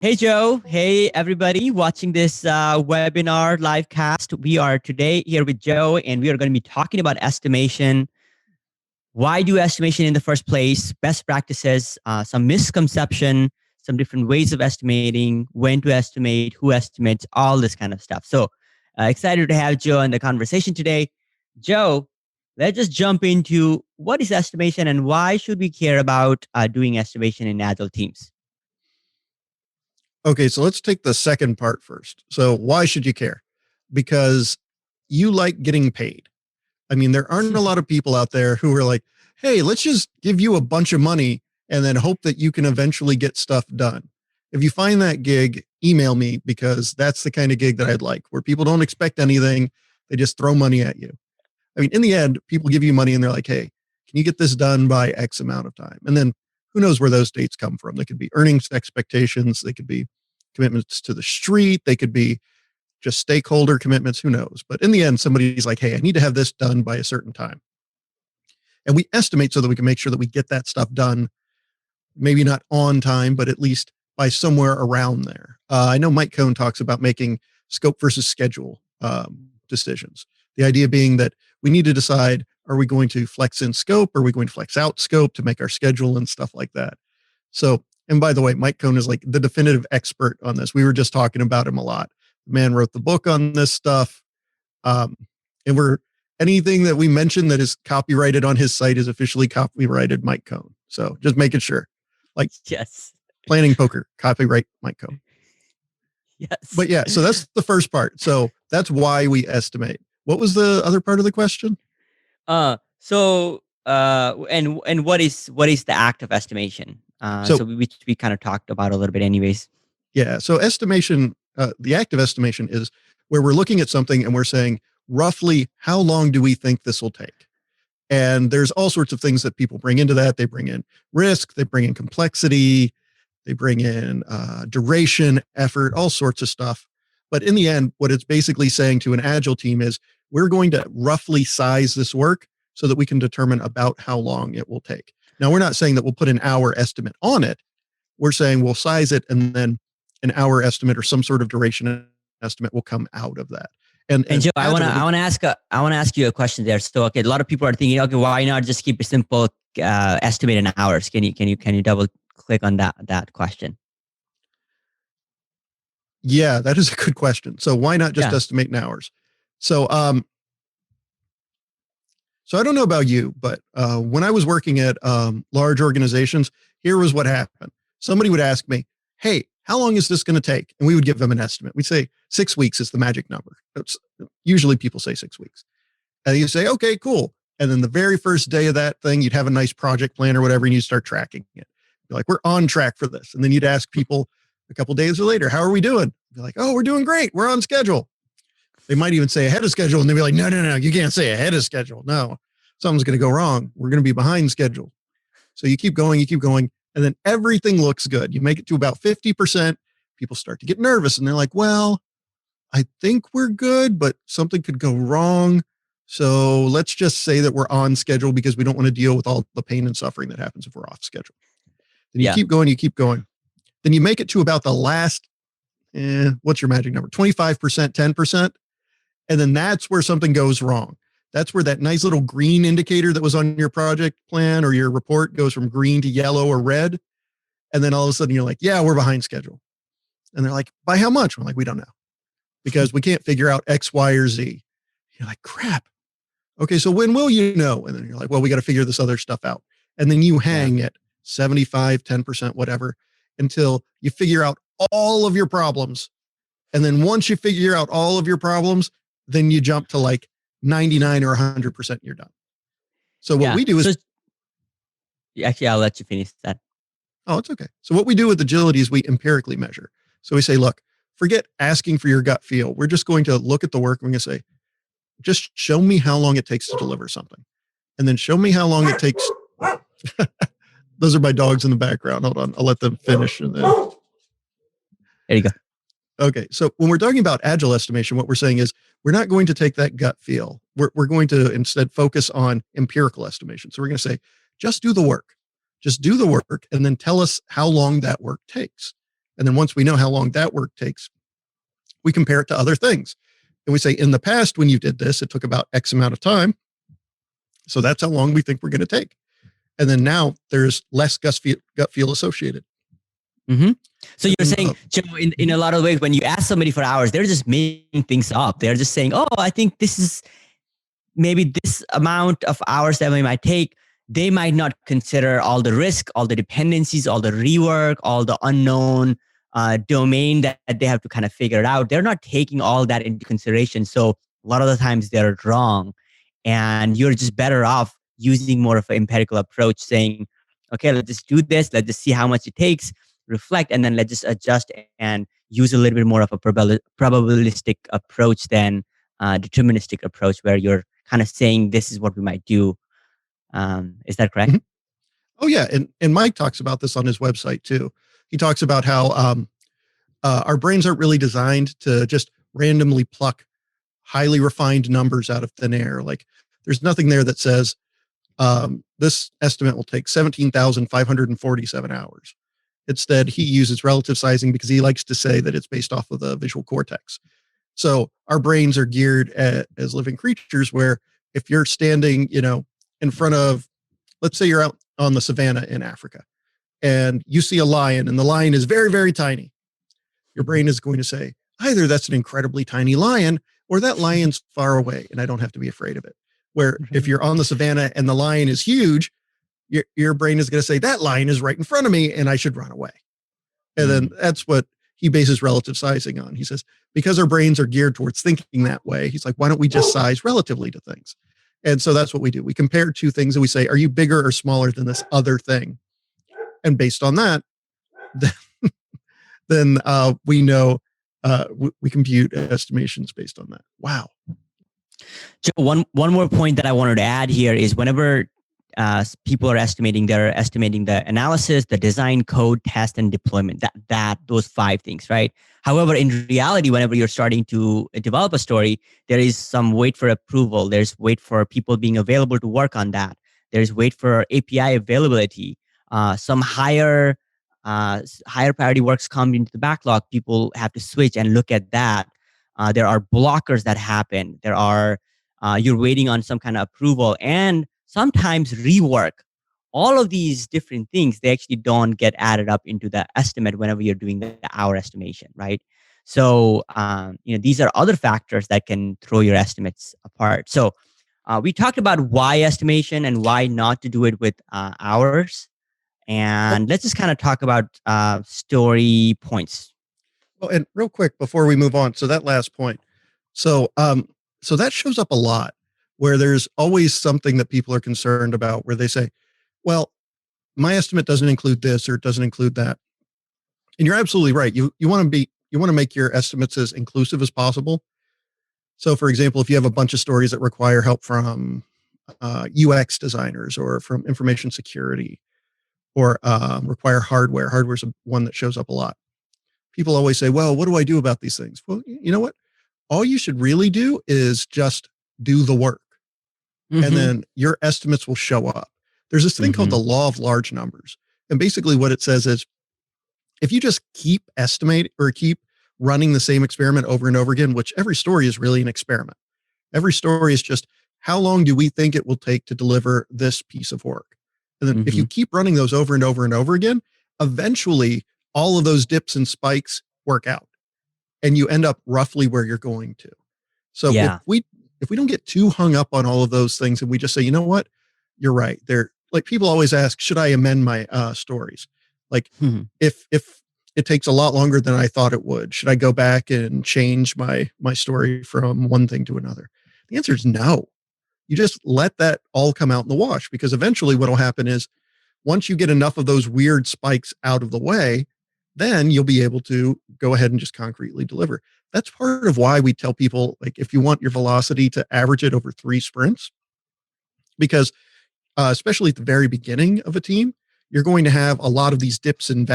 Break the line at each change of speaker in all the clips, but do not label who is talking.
Hey, Joe. Hey, everybody watching this webinar live cast. We are today here with Joe, and we are going to be talking about estimation. Why do estimation in the first place? Best practices, some misconception, some different ways of estimating, when to estimate, who estimates, all this kind of stuff. So excited to have Joe in the conversation today. Joe, let's just jump into what is estimation and why should we care about doing estimation in agile teams?
Okay, so let's take the second part first. So why should you care? Because you like getting paid. I mean, there aren't a lot of people out there who are like, hey, let's just give you a bunch of money and then hope that you can eventually get stuff done. If you find that gig, email me because that's the kind of gig that I'd like, where people don't expect anything. They just throw money at you. I mean, in the end, people give you money and they're like, hey, can you get this done by X amount of time? And then who knows where those dates come from? They could be earnings expectations. They could be commitments to the street. They could be just stakeholder commitments. Who knows? But in the end, somebody's like, hey, I need to have this done by a certain time. And we estimate so that we can make sure that we get that stuff done, maybe not on time, but at least by somewhere around there. I know Mike Cohn talks about making scope versus schedule decisions. The idea being that we need to decide, are we going to flex in scope? Are we going to flex out scope to make our schedule and stuff like that? So, and by the way, Mike Cohn is like the definitive expert on this. We were just talking about him a lot. The man wrote the book on this stuff. And anything that we mention that is copyrighted on his site is officially copyrighted Mike Cohn. So just making sure, like
Yes.
planning poker, copyright Mike Cohn.
Yes.
But yeah, so that's the first part. So that's why we estimate. What was the other part of the question?
And what is the act of estimation? So we kind of talked about a little bit, anyways.
Yeah. So estimation, the act of estimation is where we're looking at something and we're saying roughly how long do we think this will take? And there's all sorts of things that people bring into that. They bring in risk, they bring in complexity, they bring in duration, effort, all sorts of stuff. But in the end, what it's basically saying to an agile team is we're going to roughly size this work so that we can determine about how long it will take. Now, we're not saying that we'll put an hour estimate on it. We're saying we'll size it and then an hour estimate or some sort of duration estimate will come out of that.
And Joe, I want to ask you a question there. So, okay, a lot of people are thinking, okay, why not just keep a simple estimate in hours? Can you double click on that question?
Yeah, that is a good question. So why not just estimate in hours? So, so I don't know about you, but when I was working at large organizations, here was what happened. Somebody would ask me, hey, how long is this going to take? And we would give them an estimate. We'd say 6 weeks is the magic number. Usually people say 6 weeks. And you say, okay, cool. And then the very first day of that thing, you'd have a nice project plan or whatever, and you start tracking it. You're like, we're on track for this. And then you'd ask people a couple days later, how are we doing? You're like, oh, we're doing great. We're on schedule. They might even say ahead of schedule. And they'd be like, no, you can't say ahead of schedule. No, something's going to go wrong. We're going to be behind schedule. So you keep going. And then everything looks good. You make it to about 50%. People start to get nervous and they're like, well, I think we're good, but something could go wrong. So let's just say that we're on schedule because we don't want to deal with all the pain and suffering that happens if we're off schedule. Then you keep going. Then you make it to about the last, what's your magic number? 25%, 10%. And then that's where something goes wrong. That's where that nice little green indicator that was on your project plan or your report goes from green to yellow or red. And then all of a sudden you're like, yeah, we're behind schedule. And they're like, by how much? We're like, we don't know because we can't figure out X, Y, or Z. You're like, crap. Okay, so when will you know? And then you're like, well, we got to figure this other stuff out. And then you hang at 75, 10%, whatever, until you figure out all of your problems. And then once you figure out all of your problems, then you jump to like 99 or 100% and you're done. So what we do is...
Actually, I'll let you finish that.
Oh, it's okay. So what we do with agility is we empirically measure. So we say, look, forget asking for your gut feel. We're just going to look at the work and we're going to say, just show me how long it takes to deliver something. And then show me how long it takes. Those are my dogs in the background. Hold on. I'll let them finish. And then...
There you go.
Okay. So when we're talking about agile estimation, what we're saying is we're not going to take that gut feel. We're going to instead focus on empirical estimation. So we're going to say, just do the work. Just do the work and then tell us how long that work takes. And then once we know how long that work takes, we compare it to other things. And we say, in the past, when you did this, it took about X amount of time. So that's how long we think we're going to take. And then now there's less gut feel associated.
Mm-hmm. So you're
And,
saying, Joe, in a lot of ways, when you ask somebody for hours, they're just making things up. They're just saying, oh, I think this is maybe this amount of hours that we might take. They might not consider all the risk, all the dependencies, all the rework, all the unknown domain that they have to kind of figure it out. They're not taking all that into consideration. So a lot of the times they're wrong. And you're just better off using more of an empirical approach, saying, okay, let's just do this. Let's just see how much it takes, reflect, and then let's just adjust and use a little bit more of a probabilistic approach than deterministic approach, where you're kind of saying this is what we might do. Is that correct?
Mhm. Oh yeah, and Mike talks about this on his website too. He talks about how our brains aren't really designed to just randomly pluck highly refined numbers out of thin air. Like there's nothing there that says this estimate will take 17,547 hours. Instead, he uses relative sizing because he likes to say that it's based off of the visual cortex. So our brains are geared as living creatures where if you're standing, in front of, let's say you're out on the savannah in Africa and you see a lion and the lion is very, very tiny, your brain is going to say, either that's an incredibly tiny lion or that lion's far away and I don't have to be afraid of it. Where if you're on the savannah and the lion is huge, your brain is going to say that lion is right in front of me and I should run away. And then that's what he bases relative sizing on. He says, because our brains are geared towards thinking that way, he's like, why don't we just size relatively to things? And so that's what we do. We compare two things and we say, are you bigger or smaller than this other thing? And based on that, then we know we compute estimations based on that. Wow.
Joe, one more point that I wanted to add here is whenever people are estimating, they're estimating the analysis, the design, code, test, and deployment. Those 5 things, right? However, in reality, whenever you're starting to develop a story, there is some wait for approval. There's wait for people being available to work on that. There's wait for API availability. Some higher priority works come into the backlog. People have to switch and look at that. There are blockers that happen. There are you're waiting on some kind of approval and sometimes rework. All of these different things, they actually don't get added up into the estimate whenever you're doing the hour estimation, right? So, these are other factors that can throw your estimates apart. So, we talked about why estimation and why not to do it with hours. And let's just kind of talk about story points.
Well, and real quick before we move on, so that last point, so that shows up a lot where there's always something that people are concerned about where they say, well, my estimate doesn't include this or it doesn't include that. And you're absolutely right. You want to make your estimates as inclusive as possible. So for example, if you have a bunch of stories that require help from UX designers or from information security or require hardware's one that shows up a lot. People always say, well, what do I do about these things? Well, you know what? All you should really do is just do the work.
Mm-hmm.
And then your estimates will show up. There's this thing called the law of large numbers. And basically what it says is if you just keep estimating or keep running the same experiment over and over again, which every story is really an experiment. Every story is just how long do we think it will take to deliver this piece of work? And then if you keep running those over and over and over again, eventually all of those dips and spikes work out and you end up roughly where you're going to. So if we don't get too hung up on all of those things and we just say, you know what, you're right. They're like people always ask, should I amend my stories? Like if it takes a lot longer than I thought it would, should I go back and change my story from one thing to another? The answer is no. You just let that all come out in the wash because eventually what will happen is once you get enough of those weird spikes out of the way, then you'll be able to go ahead and just concretely deliver. That's part of why we tell people, like, if you want your velocity to average it over 3 sprints, because especially at the very beginning of a team, you're going to have a lot of these dips and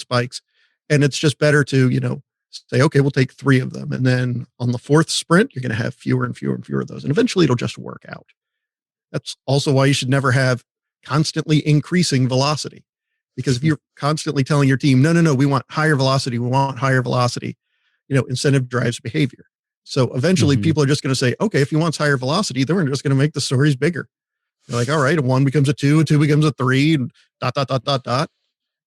spikes. And it's just better to, say, okay, we'll take 3 of them. And then on the 4th sprint, you're going to have fewer and fewer and fewer of those. And eventually it'll just work out. That's also why you should never have constantly increasing velocity Because if you're constantly telling your team, no, we want higher velocity, incentive drives behavior. So eventually people are just going to say, okay, if he wants higher velocity, then we're just going to make the stories bigger. They're like, all right, a 1 becomes a 2, a 2 becomes a 3, and dot, dot, dot, dot, dot.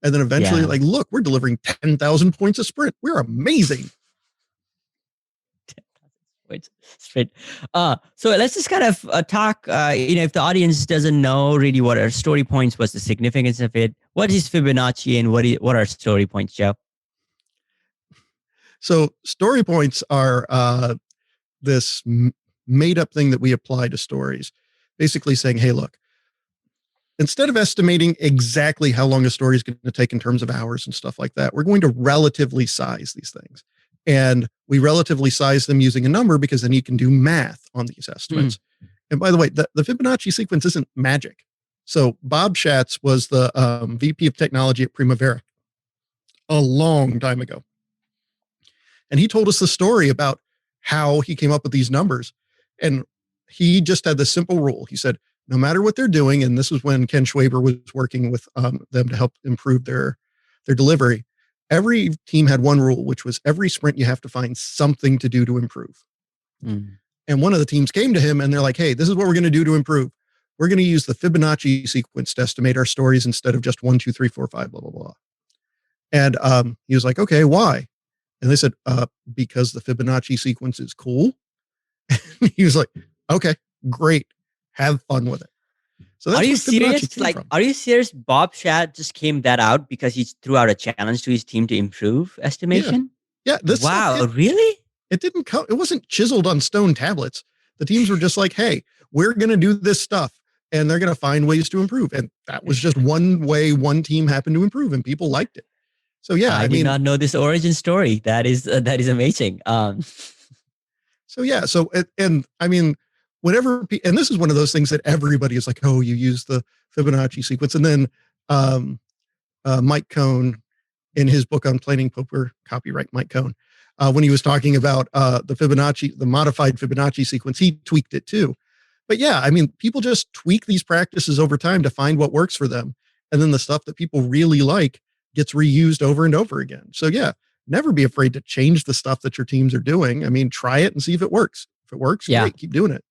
And then eventually, like, look, we're delivering 10,000 points a sprint. We're amazing.
Straight. So let's just kind of talk, if the audience doesn't know really what are story points, what's the significance of it, what is Fibonacci, and what are story points, Joe?
So story points are this made up thing that we apply to stories, basically saying, hey, look, instead of estimating exactly how long a story is going to take in terms of hours and stuff like that, we're going to relatively size these things. And we relatively size them using a number because then you can do math on these estimates. And by the way, the Fibonacci sequence isn't magic. So Bob Schatz was the VP of technology at Primavera a long time ago. And he told us the story about how he came up with these numbers. And he just had this simple rule. He said, no matter what they're doing, and this was when Ken Schwaber was working with them to help improve their delivery, every team had one rule, which was every sprint you have to find something to do to improve. And one of the teams came to him and they're like, hey, this is what we're going to do to improve. We're going to use the Fibonacci sequence to estimate our stories instead of just 1, 2, 3, 4, 5, blah, blah, blah. And he was like, okay, why? And they said, because the Fibonacci sequence is cool. He was like, okay, great. Have fun with it. So that's
are you serious? Like, are you serious? Bob Schatz just came that out because he threw out a challenge to his team to improve estimation?
Yeah.
Wow, really?
It didn't come, it wasn't chiseled on stone tablets. The teams were just like, hey, we're going to do this stuff and they're going to find ways to improve. And that was just one way one team happened to improve and people liked it. So yeah,
I did not know this origin story. That is amazing.
And I mean, whenever, and this is one of those things that everybody is like, oh, you use the Fibonacci sequence. And then Mike Cohn, in his book on planning poker, copyright Mike Cohn, when he was talking about the modified Fibonacci sequence, he tweaked it too. But yeah, I mean, people just tweak these practices over time to find what works for them. And then the stuff that people really like gets reused over and over again. So yeah, never be afraid to change the stuff that your teams are doing. I mean, try it and see if it works. If it works, great, keep doing it.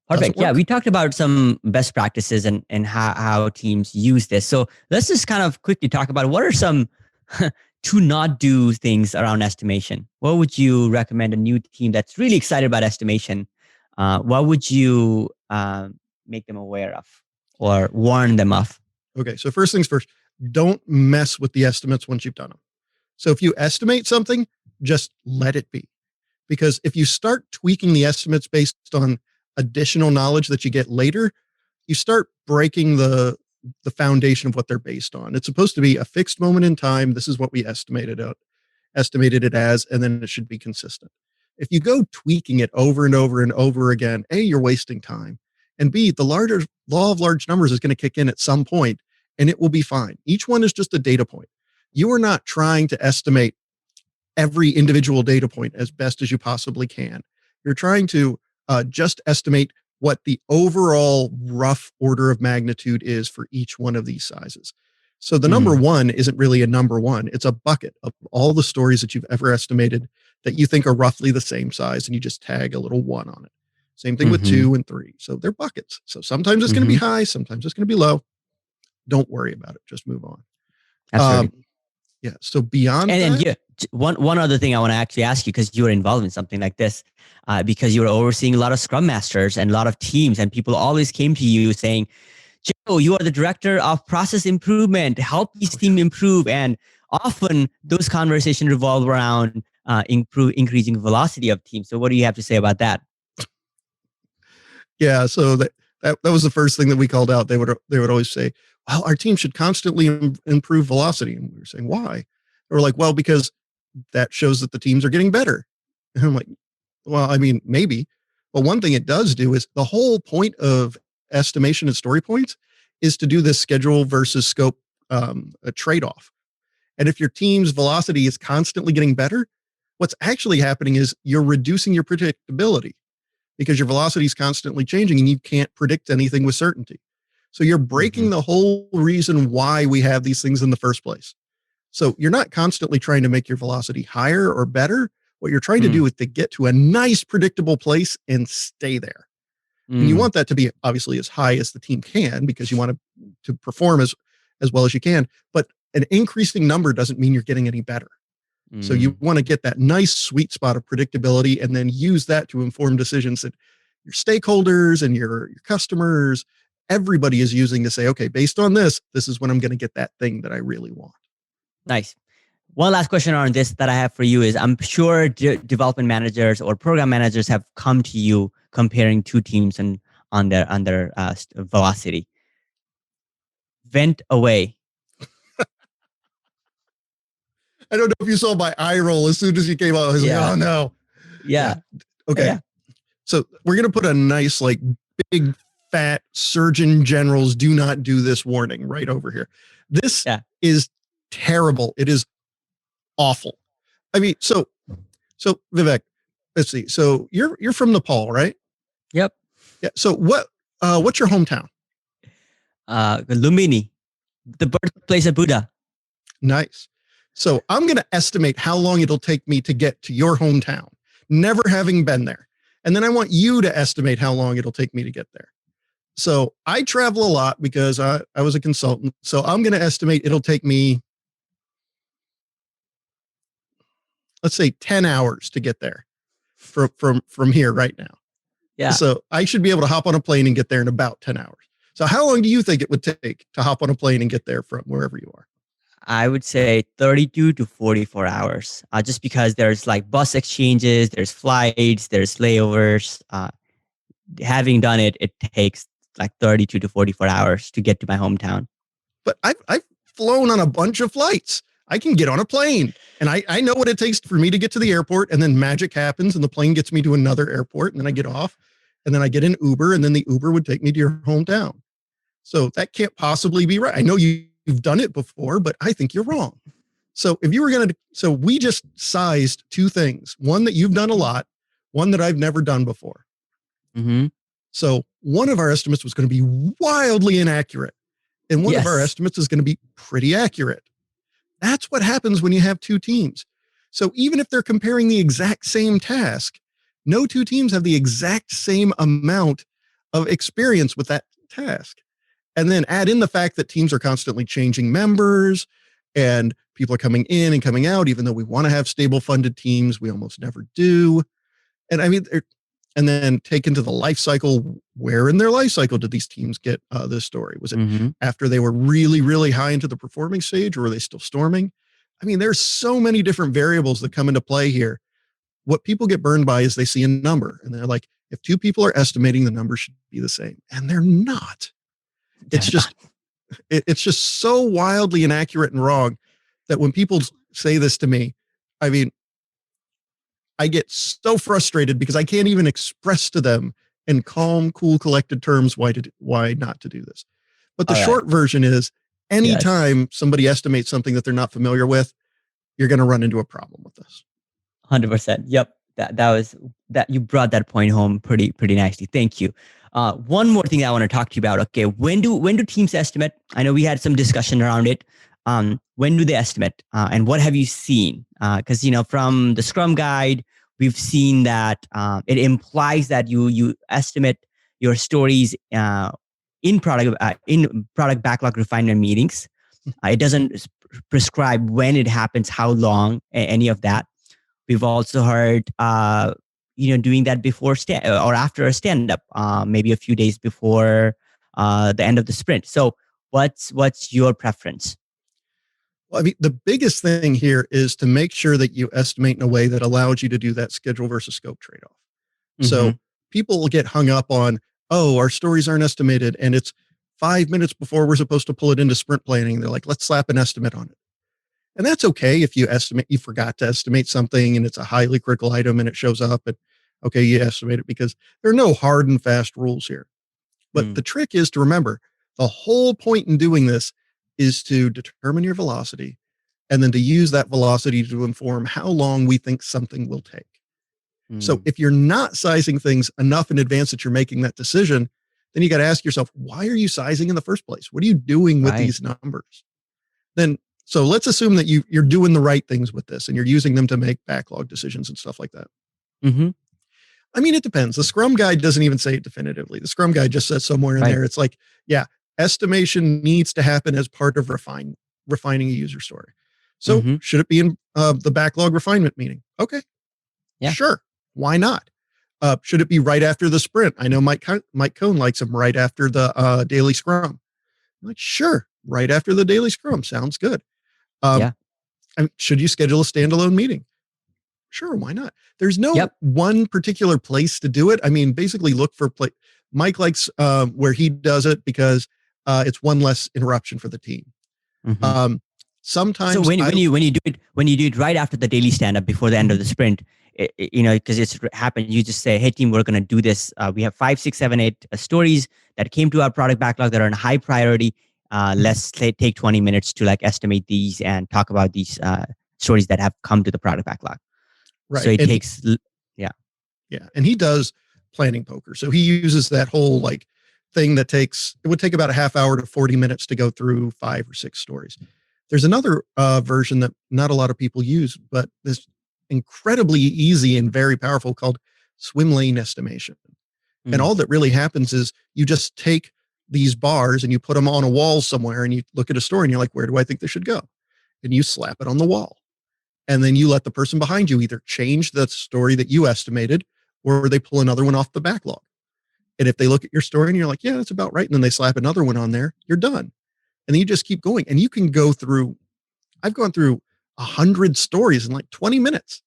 Perfect. Yeah, we talked about some best practices and how teams use this. So let's just kind of quickly talk about what are some to not do things around estimation. What would you recommend a new team that's really excited about estimation? What would you make them aware of or warn them of?
Okay, so first things first, don't mess with the estimates once you've done them. So if you estimate something, just let it be. Because if you start tweaking the estimates based on additional knowledge that you get later, you start breaking the foundation of what they're based on. It's supposed to be a fixed moment in time. This is what we estimated it as, and then it should be consistent. If you go tweaking it over and over and over again, A, you're wasting time. And B, the larger law of large numbers is going to kick in at some point and it will be fine. Each one is just a data point. You are not trying to estimate every individual data point as best as you possibly can. You're trying to just estimate what the overall rough order of magnitude is for each one of these sizes. So the number one isn't really a number one. It's a bucket of all the stories that you've ever estimated that you think are roughly the same size, and you just tag a little one on it. Same thing with 2 and 3. So they're buckets. So sometimes it's going to be high, sometimes it's going to be low. Don't worry about it. Just move on.
Absolutely.
Yeah. So beyond
that, one other thing I want to actually ask you, because you were involved in something like this, because you were overseeing a lot of Scrum Masters and a lot of teams, and people always came to you saying, Joe, you are the director of process improvement. Help these teams improve. And often those conversations revolve around increasing velocity of teams. So what do you have to say about that?
Yeah. So that was the first thing that we called out. They would always say, well, our team should constantly improve velocity. And we were saying, why? They were like, well, because that shows that the teams are getting better. And I'm like, well, I mean, maybe. But one thing it does do is the whole point of estimation and story points is to do this schedule versus scope a trade-off. And if your team's velocity is constantly getting better, what's actually happening is you're reducing your predictability because your velocity is constantly changing and you can't predict anything with certainty. So you're breaking the whole reason why we have these things in the first place. So you're not constantly trying to make your velocity higher or better. What you're trying to do is to get to a nice, predictable place and stay there. And you want that to be obviously as high as the team can, because you want to perform as well as you can. But an increasing number doesn't mean you're getting any better. So you want to get that nice sweet spot of predictability and then use that to inform decisions that your stakeholders and your customers, everybody is using to say, okay, based on this is when I'm going to get that thing that I really want.
Nice. One last question on this that I have for you is, I'm sure development managers or program managers have come to you comparing two teams and on their velocity. Vent away.
I don't know if you saw my eye roll as soon as you came out. I was like, oh no.
Yeah.
Okay.
Yeah.
So we're going to put a nice, like, big fat Surgeon General's do not do this warning right over here. This is terrible. It is awful. I mean, so Vivek, let's see. So you're from Nepal, right?
Yep.
Yeah. So what's your hometown?
Lumbini, the birthplace of Buddha.
Nice. So I'm going to estimate how long it'll take me to get to your hometown, never having been there. And then I want you to estimate how long it'll take me to get there. So I travel a lot because I was a consultant. So I'm going to estimate it'll take me, let's say, 10 hours to get there from here right now.
Yeah.
So I should be able to hop on a plane and get there in about 10 hours. So how long do you think it would take to hop on a plane and get there from wherever you are?
I would say 32 to 44 hours, just because there's like bus exchanges, there's flights, there's layovers. Having done it, it takes like 32 to 44 hours to get to my hometown.
But I've flown on a bunch of flights. I can get on a plane, and I know what it takes for me to get to the airport, and then magic happens and the plane gets me to another airport, and then I get off, and then I get an Uber, and then the Uber would take me to your hometown. So that can't possibly be right. I know you've done it before, but I think you're wrong. So if you were so we just sized two things, one that you've done a lot, one that I've never done before. So one of our estimates was going to be wildly inaccurate, and one of our estimates is going to be pretty accurate. That's what happens when you have two teams. So even if they're comparing the exact same task, no two teams have the exact same amount of experience with that task. And then add in the fact that teams are constantly changing members and people are coming in and coming out, even though we want to have stable funded teams, we almost never do. And I mean, and then take into the life cycle, where in their life cycle did these teams get this story? Was it after they were really, really high into the performing stage, or were they still storming? I mean, there's so many different variables that come into play here. What people get burned by is they see a number and they're like, if two people are estimating, the number should be the same. And they're not. It's just so wildly inaccurate and wrong that when people say this to me, I mean, I get so frustrated because I can't even express to them in calm, cool, collected terms why not to do this. But the short version is, anytime somebody estimates something that they're not familiar with, you're going to run into a problem with this.
100%. Yep. That you brought that point home pretty nicely. Thank you. One more thing that I want to talk to you about. Okay, when do teams estimate? I know we had some discussion around it. When do they estimate? And what have you seen? Because from the Scrum Guide, we've seen that it implies that you estimate your stories in product backlog refinement meetings. It doesn't prescribe when it happens, how long, any of that. We've also heard, doing that before or after a stand-up, maybe a few days before the end of the sprint. So what's your preference?
Well, I mean, the biggest thing here is to make sure that you estimate in a way that allows you to do that schedule versus scope trade-off. So people will get hung up on, our stories aren't estimated, and it's 5 minutes before we're supposed to pull it into sprint planning. They're like, let's slap an estimate on it. And that's okay if you forgot to estimate something and it's a highly critical item and it shows up, and okay, you estimate it, because there are no hard and fast rules here. But the trick is to remember, the whole point in doing this is to determine your velocity and then to use that velocity to inform how long we think something will take. So if you're not sizing things enough in advance that you're making that decision, then you got to ask yourself, why are you sizing in the first place? What are you doing with these numbers? Then, so let's assume that you're doing the right things with this and you're using them to make backlog decisions and stuff like that.
Mm-hmm.
I mean, it depends. The Scrum Guide doesn't even say it definitively. The Scrum Guide just says somewhere in there, it's like, yeah, estimation needs to happen as part of refining a user story. So should it be in the backlog refinement meeting? Okay. Yeah. Sure. Why not? Should it be right after the sprint? I know Mike Cohn likes them right after the daily scrum. I'm like, sure. Right after the daily scrum. Sounds good. I mean, should you schedule a standalone meeting? Sure, why not? There's no one particular place to do it. I mean, basically look for Mike likes where he does it because it's one less interruption for the team. Sometimes,
so when you do it right after the daily stand up before the end of the sprint, because it's happened, you just say, hey team, we're going to do this. We have 5, 6, 7, 8 stories that came to our product backlog that are in high priority. Let's take 20 minutes to like estimate these and talk about these stories that have come to the product backlog. Right. So it takes, yeah.
And he does planning poker. So he uses that whole like thing that it would take about a half hour to 40 minutes to go through 5 or 6 stories. There's another version that not a lot of people use, but this incredibly easy and very powerful called swim lane estimation. And all that really happens is you just take these bars and you put them on a wall somewhere and you look at a story and you're like, where do I think they should go? And you slap it on the wall. And then you let the person behind you either change the story that you estimated or they pull another one off the backlog. And if they look at your story and you're like, yeah, that's about right. And then they slap another one on there, you're done. And then you just keep going. And you can go through, I've gone through 100 stories in like 20 minutes.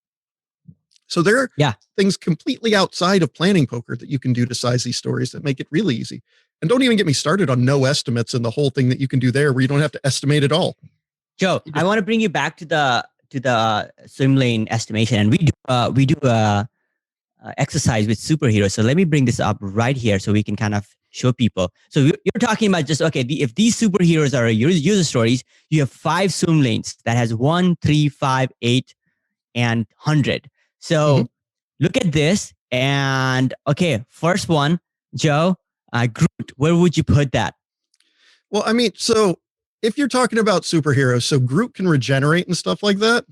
So there are things completely outside of planning poker that you can do to size these stories that make it really easy. And don't even get me started on no estimates and the whole thing that you can do there where you don't have to estimate at all.
Joe, I want to bring you back to the swim lane estimation, and we do exercise with superheroes. So let me bring this up right here so we can kind of show people. So you're talking about just, okay, if these superheroes are user stories, you have 5 swim lanes that has 1, 3, 5, 8, and 100. So look at this. And okay, first one, Joe, Groot, where would you put that?
Well, I mean, so if you're talking about superheroes, so Groot can regenerate and stuff like that.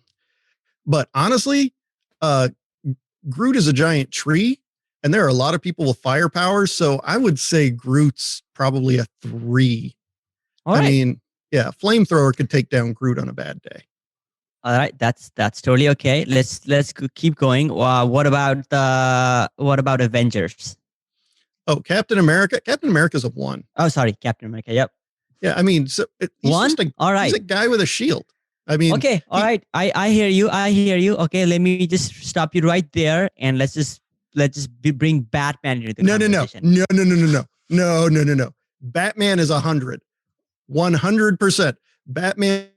But honestly, Groot is a giant tree and there are a lot of people with firepower. So I would say Groot's probably a 3. I mean, yeah, flamethrower could take down Groot on a bad day.
All right, that's totally okay. Let's keep going. What about Avengers?
Oh, Captain America. Captain America's a 1.
Oh, sorry, Captain America. Yep.
Yeah, I mean, so he's
1.
All right, he's a guy with a shield. I mean,
okay, all right. I hear you. Okay, let me just stop you right there, and let's just bring Batman into the conversation.
No. Batman is 100%. Batman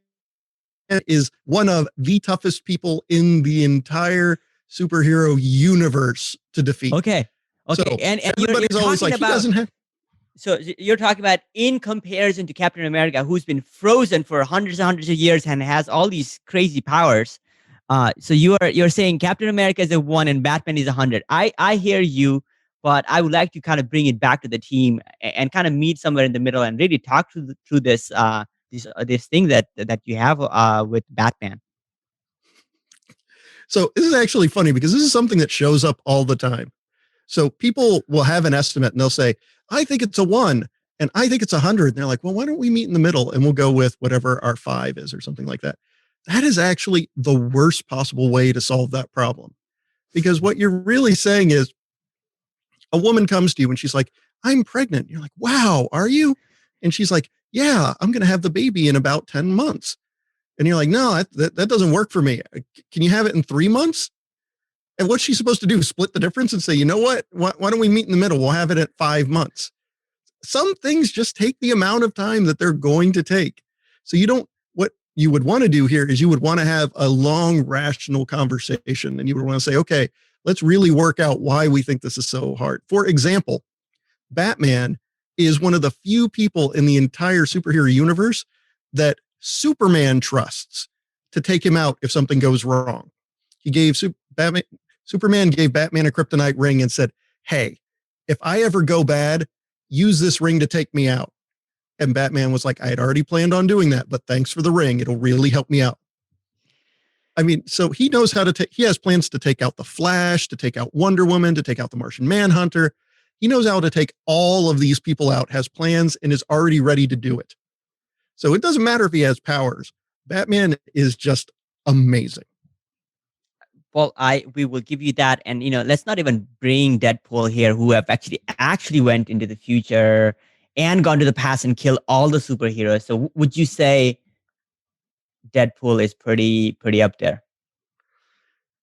is one of the toughest people in the entire superhero universe to defeat.
Okay. So and everybody's always like, he doesn't have. So you're talking about in comparison to Captain America, who's been frozen for hundreds and hundreds of years and has all these crazy powers. So you're saying Captain America is a 1 and Batman is 100. I hear you, but I would like to kind of bring it back to the team and kind of meet somewhere in the middle and really talk through this this thing that you have with Batman.
So this is actually funny because this is something that shows up all the time. So people will have an estimate and they'll say, I think it's a 1 and I think it's 100. And they're like, well, why don't we meet in the middle and we'll go with whatever our 5 is or something like that. That is actually the worst possible way to solve that problem. Because what you're really saying is a woman comes to you and she's like, I'm pregnant. You're like, wow, are you? And she's like, yeah, I'm going to have the baby in about 10 months. And you're like, no, that doesn't work for me. Can you have it in 3 months? And what's she supposed to do? Split the difference and say, you know what? Why don't we meet in the middle? We'll have it at 5 months. Some things just take the amount of time that they're going to take. So what you would want to do here is you would want to have a long, rational conversation. And you would want to say, okay, let's really work out why we think this is so hard. For example, Batman is one of the few people in the entire superhero universe that Superman trusts to take him out if something goes wrong. He gave Superman gave Batman a kryptonite ring and said, hey, if I ever go bad, use this ring to take me out. And Batman was like, I had already planned on doing that, but thanks for the ring. It'll really help me out. I mean, so he knows how to take, he has plans to take out the Flash, to take out Wonder Woman, to take out the Martian Manhunter. He knows how to take all of these people out, has plans, and is already ready to do it. So it doesn't matter if he has powers. Batman is just amazing.
Well, we will give you that, and let's not even bring Deadpool here, who have actually went into the future and gone to the past and killed all the superheroes. So, would you say Deadpool is pretty up there?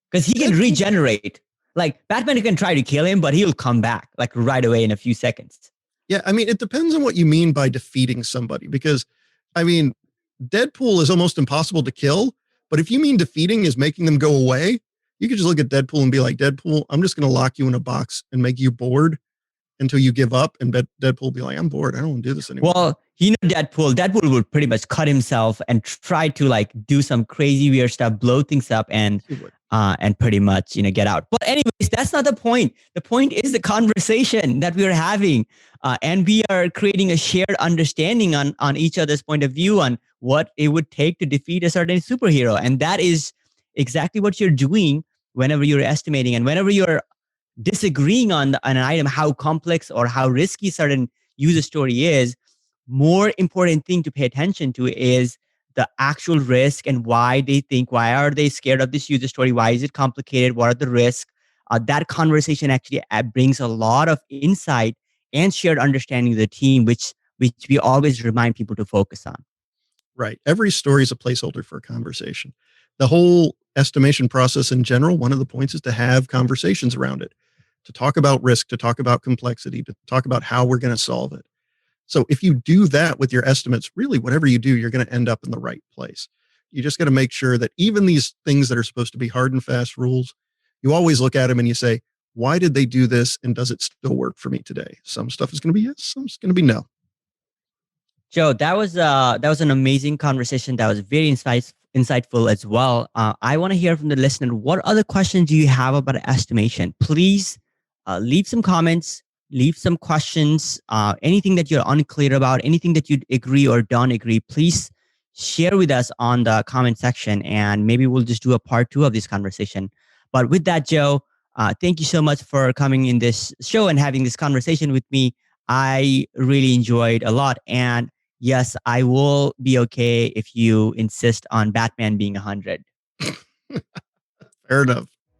Because he can regenerate. Like Batman can try to kill him, but he'll come back like right away in a few seconds.
Yeah, I mean, it depends on what you mean by defeating somebody, because, I mean, Deadpool is almost impossible to kill. But if you mean defeating is making them go away, you could just look at Deadpool and be like, Deadpool, I'm just going to lock you in a box and make you bored until you give up. And Deadpool will be like, I'm bored. I don't want to do this anymore.
Well, Deadpool would pretty much cut himself and try to like do some crazy weird stuff, blow things up, and pretty much get out. But anyways, that's not the point. The point is the conversation that we are having, and we are creating a shared understanding on each other's point of view on what it would take to defeat a certain superhero, and that is exactly what you're doing whenever you're estimating and whenever you're disagreeing on an item, how complex or how risky certain user story is. More important thing to pay attention to is the actual risk and why are they scared of this user story? Why is it complicated? What are the risks? That conversation actually brings a lot of insight and shared understanding of the team, which we always remind people to focus on.
Right. Every story is a placeholder for a conversation. The whole estimation process in general, one of the points is to have conversations around it, to talk about risk, to talk about complexity, to talk about how we're going to solve it. So if you do that with your estimates, really whatever you do, you're going to end up in the right place. You just got to make sure that even these things that are supposed to be hard and fast rules, you always look at them and you say, why did they do this? And does it still work for me today? Some stuff is going to be yes, some's going to be no.
Joe, that was an amazing conversation. That was very insightful as well. I want to hear from the listener. What other questions do you have about estimation? Please leave some comments, leave some questions, anything that you're unclear about, anything that you agree or don't agree. Please share with us on the comment section, and maybe we'll just do a part 2 of this conversation. But with that, Joe, thank you so much for coming in this show and having this conversation with me. I really enjoyed a lot. And yes, I will be okay if you insist on Batman being 100.
Fair enough.